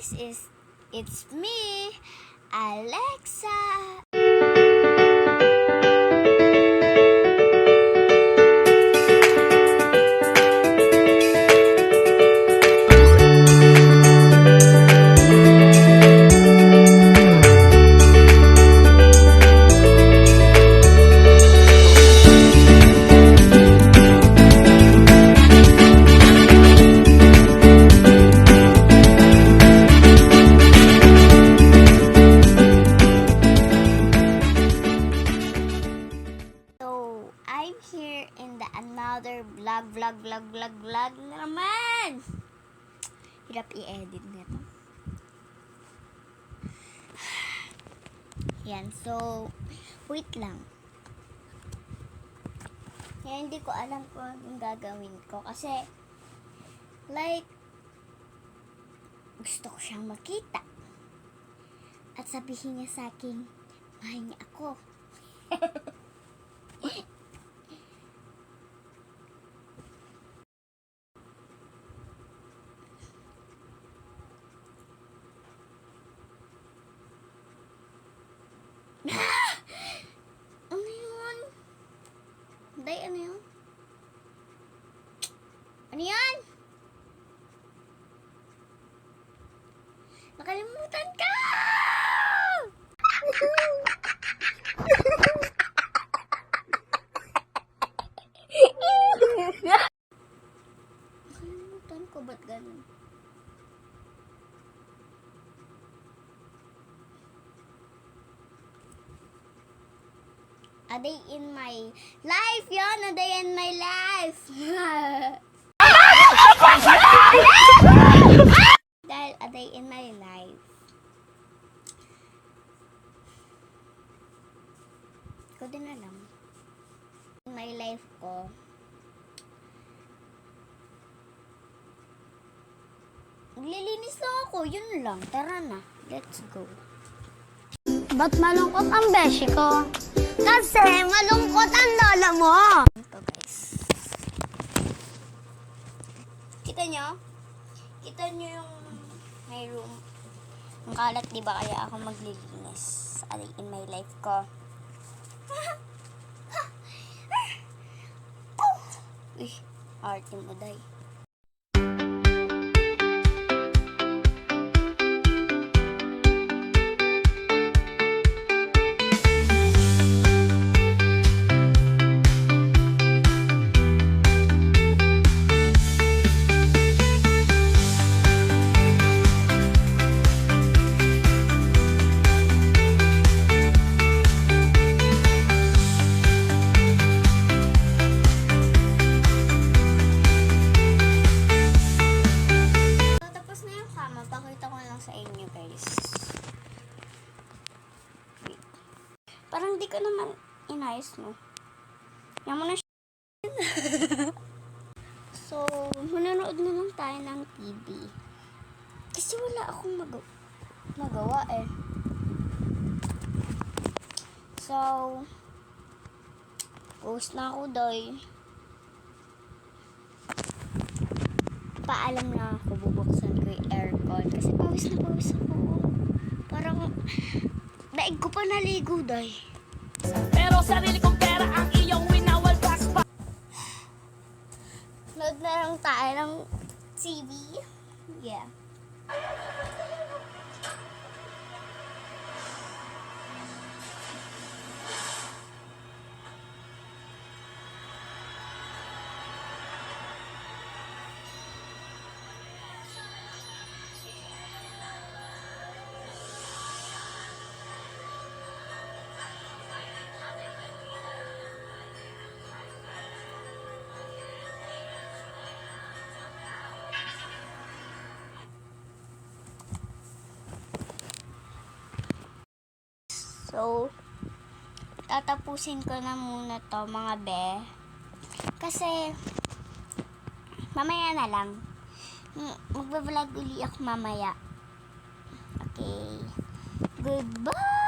guys, it's me, Alexa. I'm here in the another vlog na naman. Hirap i-edit nito. Yan, so wait lang. Yan, hindi ko alam kung anong gagawin ko kasi like gusto ko siyang makita at sabihin niya sa akin mahal niya ako. Ano yun? Day, ano yun? Ano yan? Nakalimutan ka! Nakalimutan ko, ba't ganun? A day in my life, yon. A day in my life. Dahil a day in my life. Ko din alam. In my life ko. Maglilinis lang ako. Yun lang. Tara na. Let's go. Ba't malungkot ang beshi ko? Kasi malungkot ang lola mo. Ito guys. Kita nyo? Kita nyo yung my room. Ang kalat, di ba? Kaya ako maglilinis. In my life ko. Uy, arte mo, day. Sa inyo guys. Wait. Parang di ko naman inayos mo. Yan mo na siya. So, manonood na lang tayo ng TV. Kasi wala akong magawa eh. So, post na ako doy. Paalam na ako, bubuksan ko yung aircon kasi pawis ako. Parang daig ko pa naligo, day. Pero sarili kong pera ang iyong winawaldas pa. Load na lang tayo ng TV. Yeah. So, tatapusin ko na muna to mga be. Kasi, mamaya na lang. Magbablog uli ako mamaya. Okay. Goodbye!